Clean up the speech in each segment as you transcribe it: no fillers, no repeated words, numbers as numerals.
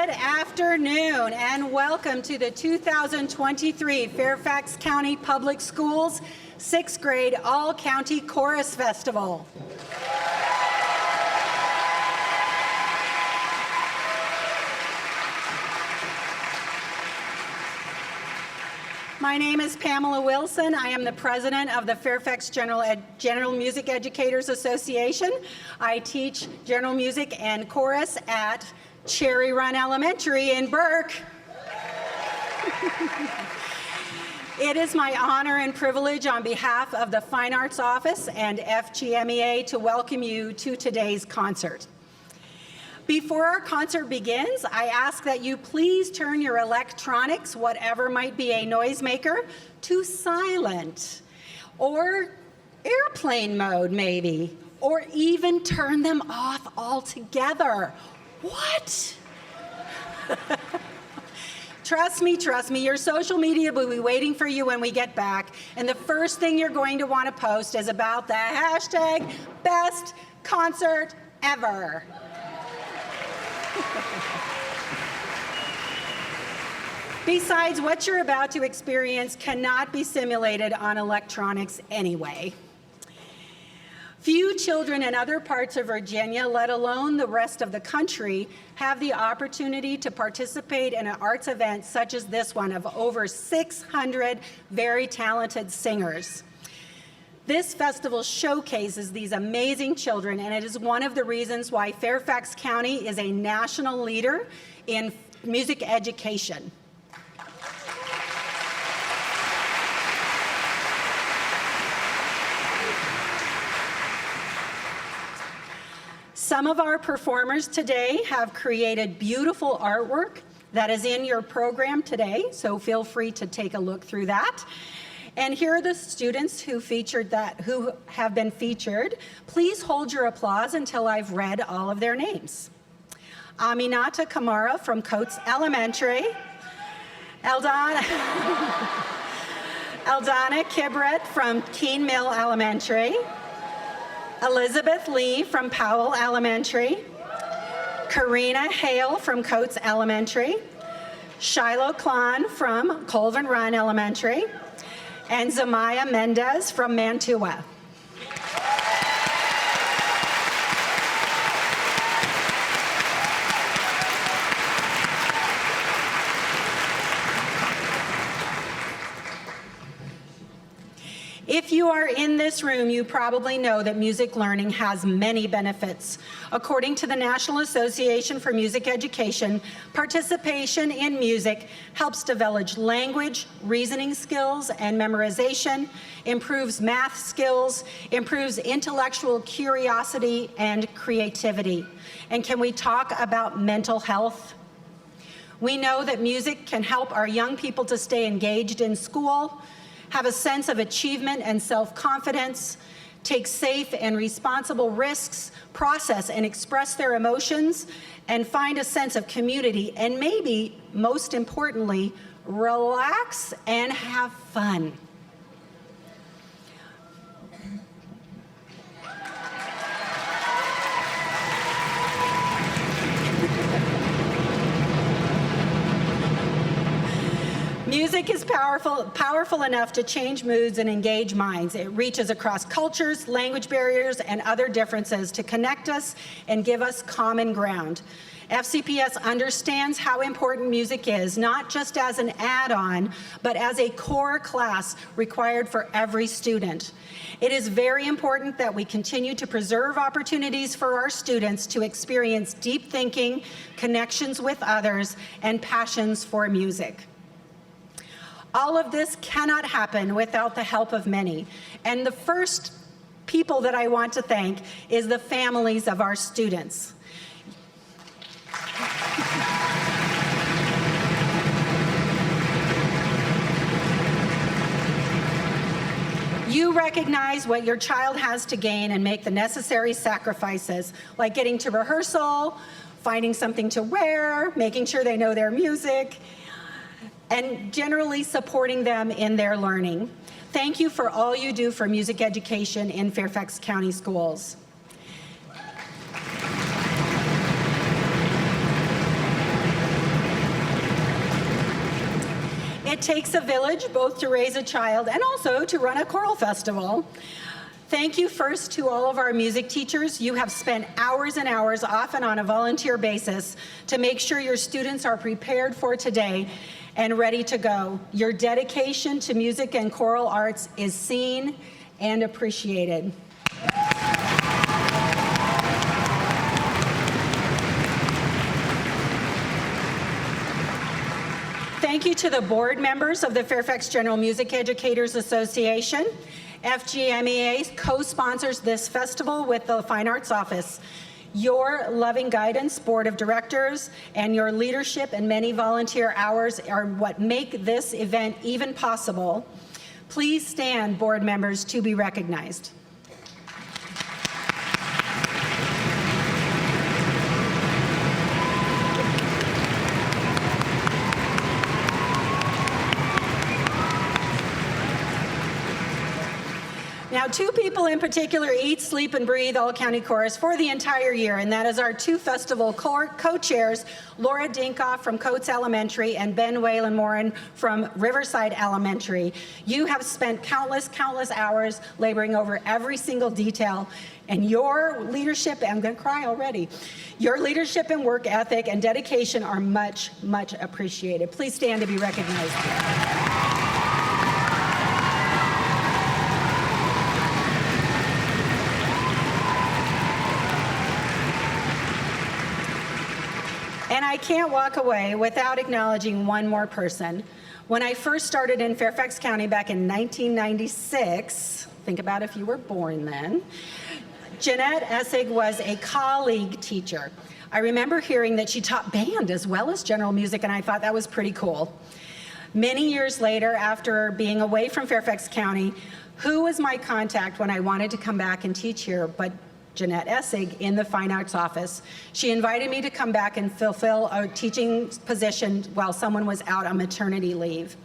Good afternoon and welcome to the 2023 Fairfax County Public Schools 6th grade All-County Chorus Festival. My name is Pamela Wilson. I am the president of the Fairfax General Music Educators Association. I teach general music and chorus at Cherry Run Elementary in Burke. It is my honor and privilege on behalf of the Fine Arts Office and FGMEA to welcome you to today's concert. Before our concert begins, I ask that you please turn your electronics, whatever might be a noisemaker, to silent or airplane mode maybe, or even turn them off altogether. What? Trust me, your social media will be waiting for you when we get back, and the first thing you're going to want to post is about the hashtag best concert ever. Besides, what you're about to experience cannot be simulated on electronics anyway. Few children in other parts of Virginia, let alone the rest of the country, have the opportunity to participate in an arts event such as this one of over 600 very talented singers. This festival showcases these amazing children, and it is one of the reasons why Fairfax County is a national leader in music education. Some of our performers today have created beautiful artwork that is in your program today, so feel free to take a look through that. And here are the students who have been featured. Please hold your applause until I've read all of their names. Aminata Kamara from Coates Elementary. Eldana Kibret from Keene Mill Elementary. Elizabeth Lee from Powell Elementary. Karina Hale from Coates Elementary. Shiloh Klon from Colvin Run Elementary. And Zamaya Mendez from Mantua. If you are in this room, you probably know that music learning has many benefits. According to the National Association for Music Education, participation in music helps develop language, reasoning skills, and memorization, improves math skills, improves intellectual curiosity and creativity. And can we talk about mental health? We know that music can help our young people to stay engaged in school, have a sense of achievement and self-confidence, take safe and responsible risks, process and express their emotions, and find a sense of community, and maybe, most importantly, relax and have fun. Music is powerful enough to change moods and engage minds. It reaches across cultures, language barriers, and other differences to connect us and give us common ground. FCPS understands how important music is, not just as an add-on, but as a core class required for every student. It is very important that we continue to preserve opportunities for our students to experience deep thinking, connections with others, and passions for music. All of this cannot happen without the help of many. And the first people that I want to thank is the families of our students. You recognize what your child has to gain and make the necessary sacrifices, like getting to rehearsal, finding something to wear, making sure they know their music, and generally supporting them in their learning. Thank you for all you do for music education in Fairfax County Schools. It takes a village both to raise a child and also to run a choral festival. Thank you first to all of our music teachers. You have spent hours and hours, often on a volunteer basis, to make sure your students are prepared for today and ready to go. Your dedication to music and choral arts is seen and appreciated. Thank you to the board members of the Fairfax General Music Educators Association. FGMEA co-sponsors this festival with the Fine Arts Office. Your loving guidance, board of directors, and your leadership and many volunteer hours are what make this event even possible. Please stand, board members, to be recognized. Now, two people in particular eat, sleep, and breathe All County Chorus for the entire year, and that is our two festival co-chairs, Laura Dinkoff from Coates Elementary and Ben Whalen-Morin from Riverside Elementary. You have spent countless hours laboring over every single detail, and your leadership, I'm going to cry already, your leadership and work ethic and dedication are much appreciated. Please stand to be recognized. And I can't walk away without acknowledging one more person. When I first started in Fairfax County back in 1996, think about if you were born then, Jeanette Essig was a colleague teacher. I remember hearing that she taught band as well as general music, and I thought that was pretty cool. Many years later, after being away from Fairfax County, who was my contact when I wanted to come back and teach here but Jeanette Essig in the Fine Arts Office. She invited me to come back and fulfill a teaching position while someone was out on maternity leave.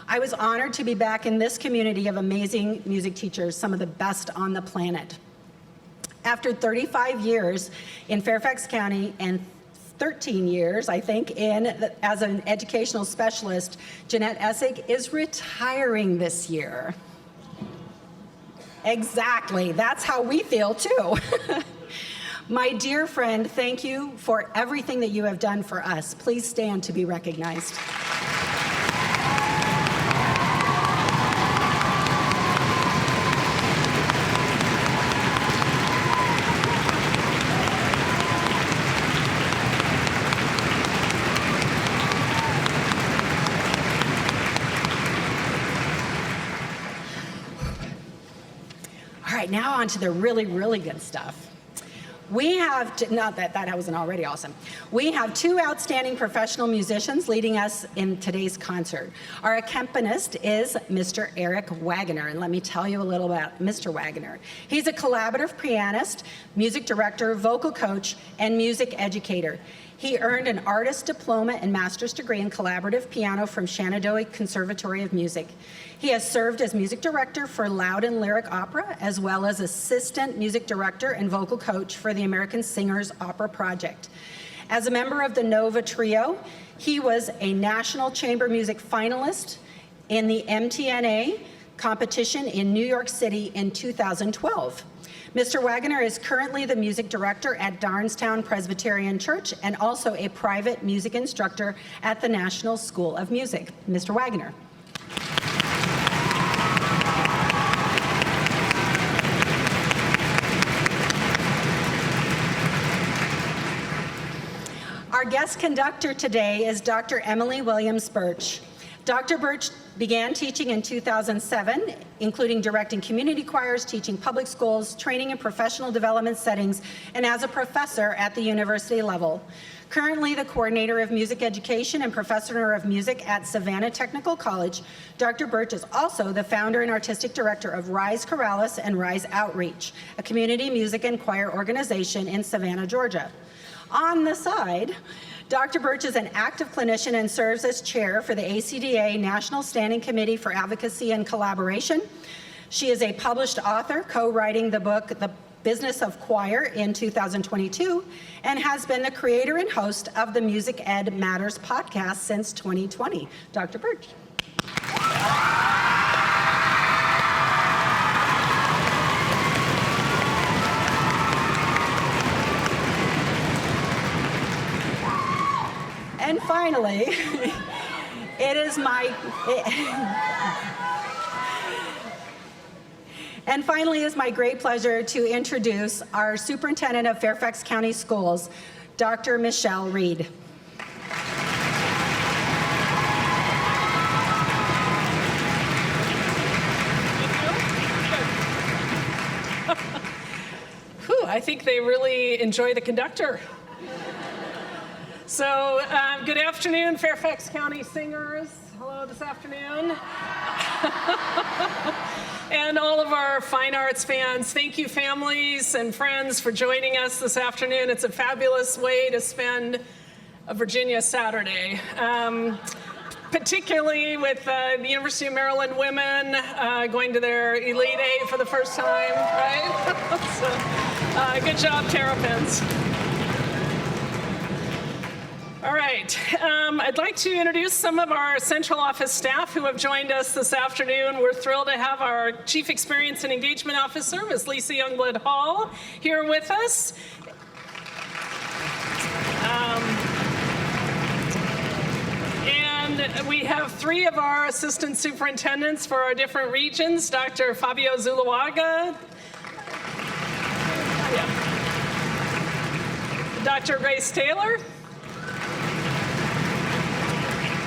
I was honored to be back in this community of amazing music teachers, some of the best on the planet. After 35 years in Fairfax County and 13 years, I think, as an educational specialist, Jeanette Essig is retiring this year. Exactly, that's how we feel too. My dear friend, thank you for everything that you have done for us. Please stand to be recognized. All right, now on to the really good stuff. We have, not that wasn't already awesome. We have two outstanding professional musicians leading us in today's concert. Our accompanist is Mr. Eric Wagner, and let me tell you a little about Mr. Wagner. He's a collaborative pianist, music director, vocal coach, and music educator. He earned an artist's diploma and master's degree in collaborative piano from Shenandoah Conservatory of Music. He has served as music director for Loud and Lyric Opera, as well as assistant music director and vocal coach for the American Singers Opera Project. As a member of the Nova Trio, he was a National Chamber Music finalist in the MTNA competition in New York City in 2012. Mr. Wagner is currently the music director at Darnestown Presbyterian Church and also a private music instructor at the National School of Music. Mr. Wagner. Our guest conductor today is Dr. Emily Williams Birch. Dr. Birch began teaching in 2007, including directing community choirs, teaching public schools, training in professional development settings, and as a professor at the university level. Currently the coordinator of music education and professor of music at Savannah Technical College, Dr. Birch is also the founder and artistic director of Rise Choralis and Rise Outreach, a community music and choir organization in Savannah, Georgia. On the side, Dr. Birch is an active clinician and serves as chair for the ACDA National Standing Committee for Advocacy and Collaboration. She is a published author, co-writing the book, The Business of Choir in 2022, and has been the creator and host of the Music Ed Matters podcast since 2020. Dr. Birch. And finally, it is my great pleasure to introduce our Superintendent of Fairfax County Schools, Dr. Michelle Reed. I think they really enjoy the conductor. So, good afternoon, Fairfax County singers. Hello this afternoon. And all of our fine arts fans, thank you, families and friends, for joining us this afternoon. It's a fabulous way to spend a Virginia Saturday. Particularly with the University of Maryland women going to their Elite Eight for the first time, right? So, good job, Terrapins. All right, I'd like to introduce some of our central office staff who have joined us this afternoon. We're thrilled to have our Chief Experience and Engagement Officer, Ms. Lisa Youngblood Hall, here with us. And we have three of our assistant superintendents for our different regions, Dr. Fabio Zuluaga, Dr. Grace Taylor,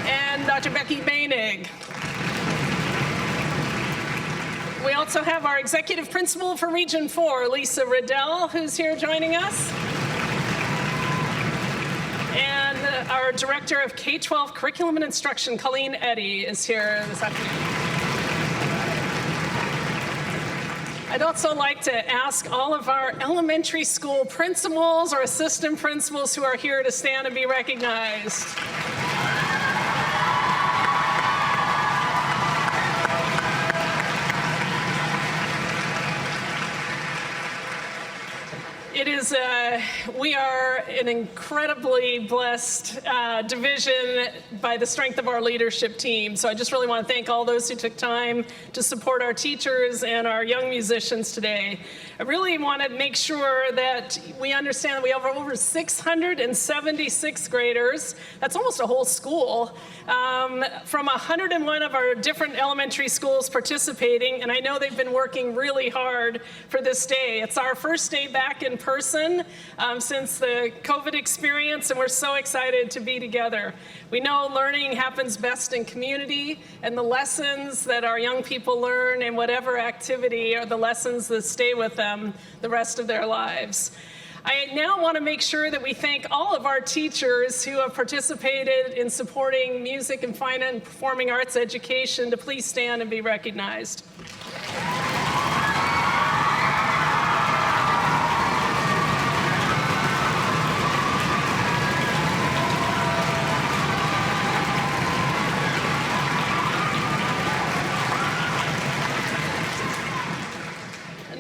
and Dr. Becky Bainig. We also have our executive principal for Region 4, Lisa Riddell, who's here joining us. And our director of K-12 Curriculum and Instruction, Colleen Eddy, is here this afternoon. I'd also like to ask all of our elementary school principals or assistant principals who are here to stand and be recognized. We are an incredibly blessed division by the strength of our leadership team. So I just really want to thank all those who took time to support our teachers and our young musicians today. I really want to make sure that we understand that we have over 676 graders. That's almost a whole school. From 101 of our different elementary schools participating, and I know they've been working really hard for this day. It's our first day back in person since the COVID experience, and we're so excited to be together. We know learning happens best in community, and the lessons that our young people learn in whatever activity are the lessons that stay with them the rest of their lives. I now want to make sure that we thank all of our teachers who have participated in supporting music and fine and performing arts education to please stand and be recognized.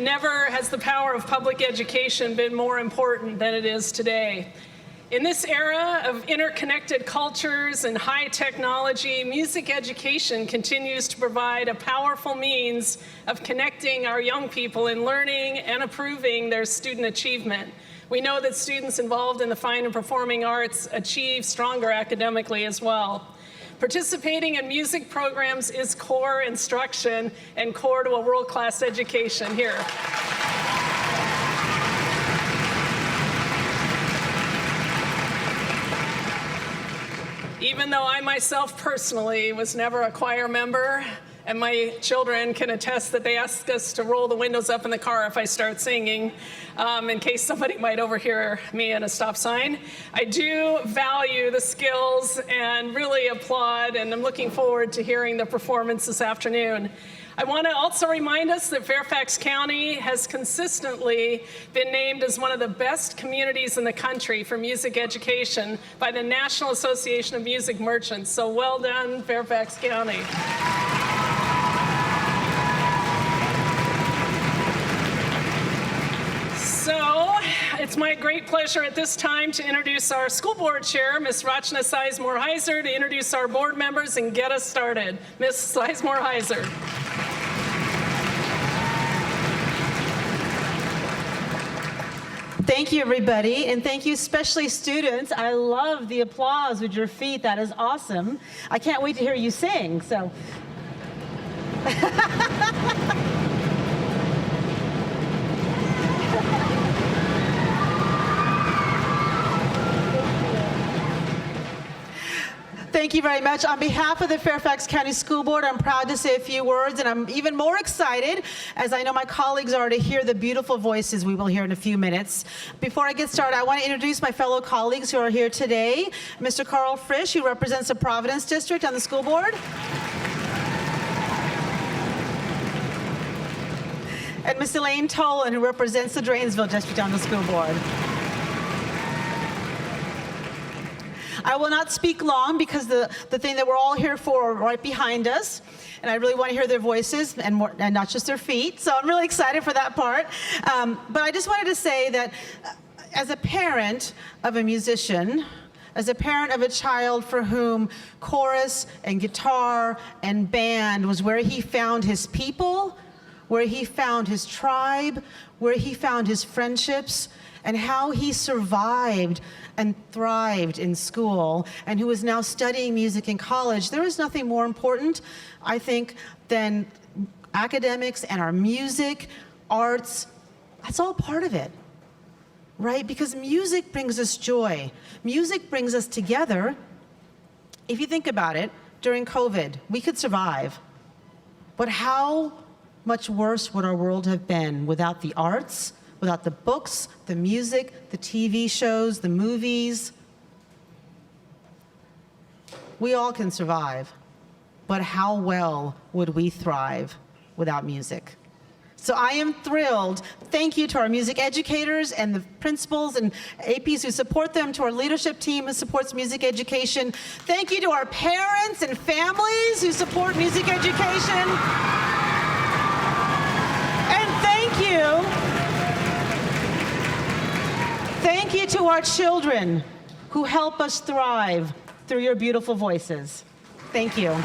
Never has the power of public education been more important than it is today. In this era of interconnected cultures and high technology, music education continues to provide a powerful means of connecting our young people in learning and improving their student achievement. We know that students involved in the fine and performing arts achieve stronger academically as well. Participating in music programs is core instruction and core to a world-class education here. Even though I myself personally was never a choir member, and my children can attest that they ask us to roll the windows up in the car if I start singing, in case somebody might overhear me at a stop sign. I do value the skills and really applaud, and I'm looking forward to hearing the performance this afternoon. I want to also remind us that Fairfax County has consistently been named as one of the best communities in the country for music education by the National Association of Music Merchants. So well done, Fairfax County. So It's my great pleasure at this time to introduce our school board chair, Ms. Rachna Sizemore-Heiser, to introduce our board members and get us started. Ms. Sizemore-Heiser. Thank you, everybody, and thank you especially students. I love the applause with your feet. That is awesome. I can't wait to hear you sing. So. Thank you very much. On behalf of the Fairfax County School Board, I'm proud to say a few words, and I'm even more excited as I know my colleagues are to hear the beautiful voices we will hear in a few minutes. Before I get started, I want to introduce my fellow colleagues who are here today. Mr. Carl Frisch, who represents the Providence District on the school board. And Ms. Elaine Tolan, who represents the Drainsville District on the school board. I will not speak long because the thing that we're all here for are right behind us. And I really want to hear their voices and not just their feet. So I'm really excited for that part. But I just wanted to say that as a parent of a musician, as a parent of a child for whom chorus and guitar and band was where he found his people, where he found his tribe, where he found his friendships, and how he survived and thrived in school, and who is now studying music in college, there is nothing more important, I think, than academics and our music, arts. That's all part of it, right? Because music brings us joy. Music brings us together. If you think about it, during COVID, we could survive. But how much worse would our world have been without the arts, without the books, the music, the TV shows, the movies? We all can survive, but how well would we thrive without music? So I am thrilled. Thank you to our music educators and the principals and APs who support them, to our leadership team who supports music education. Thank you to our parents and families who support music education. And thank you to our children who help us thrive through your beautiful voices. Thank you.